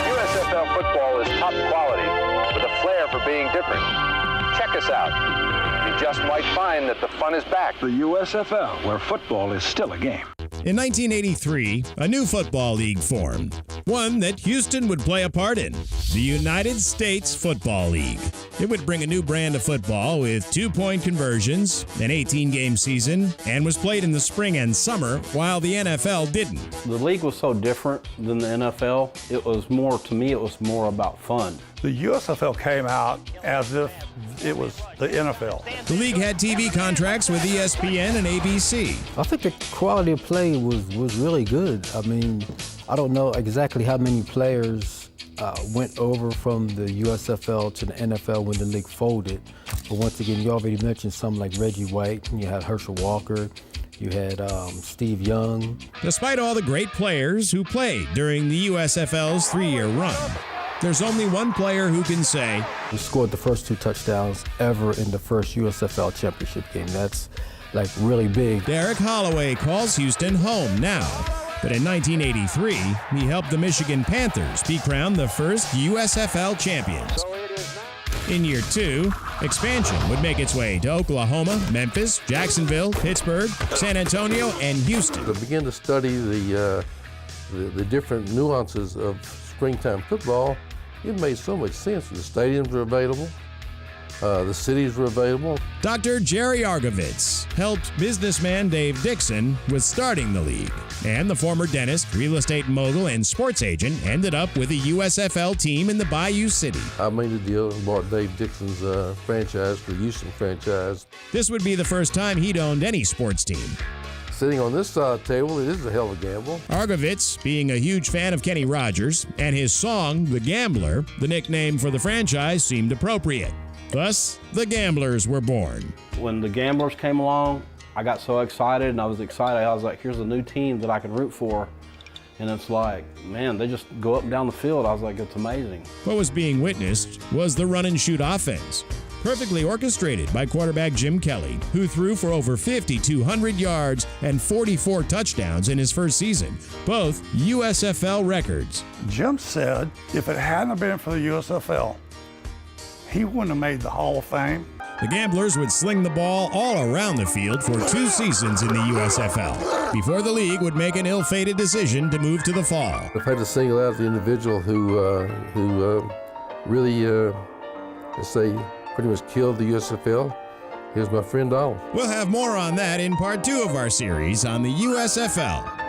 USFL football is top quality with a flair for being different. Check us out. You just might find that the fun is back. The USFL, where football is still a game. In 1983, a new football league formed, one that Houston would play a part in, the United States Football League. It would bring a new brand of football with two-point conversions, an 18-game season, and was played in the spring and summer, while the NFL didn't. The league was so different than the NFL. It was more, to me, it was more about fun. The USFL came out as if it was the NFL. The league had TV contracts with ESPN and ABC. I think the quality of play was really good. I mean, I don't know exactly how many players went over from the USFL to the NFL when the league folded. But once again, you already mentioned some like Reggie White, and you had Herschel Walker, you had Steve Young. Despite all the great players who played during the USFL's three-year run, there's only one player who can say, he scored the first 2 touchdowns ever in the first USFL championship game. That's like really big. Derek Holloway calls Houston home now. But in 1983, he helped the Michigan Panthers be crowned the first USFL champions. In year 2, expansion would make its way to Oklahoma, Memphis, Jacksonville, Pittsburgh, San Antonio, and Houston. To begin to study the different nuances of springtime football, it made so much sense. The stadiums were available, the cities were available. Dr. Jerry Argovitz helped businessman Dave Dixon with starting the league, and the former dentist, real estate mogul, and sports agent ended up with a USFL team in the Bayou City. I made a deal and bought Dave Dixon's franchise for Houston franchise. This would be the first time he'd owned any sports team. Sitting on this side of the table, it is a hell of a gamble. Argovitz, being a huge fan of Kenny Rogers, and his song, The Gambler, the nickname for the franchise seemed appropriate. Thus, the Gamblers were born. When the Gamblers came along, I got so excited, and I was excited. I was like, here's a new team that I can root for. And it's like, man, they just go up and down the field. I was like, it's amazing. What was being witnessed was the run-and-shoot offense, perfectly orchestrated by quarterback Jim Kelly, who threw for over 5,200 yards and 44 touchdowns in his first season, both USFL records. Jim said if it hadn't been for the USFL, he wouldn't have made the Hall of Fame. The Gamblers would sling the ball all around the field for 2 seasons in the USFL, before the league would make an ill-fated decision to move to the fall. If I had to single out the individual who really, let's say, pretty much killed the USFL, here's my friend Donald. We'll have more on that in part 2 of our series on the USFL.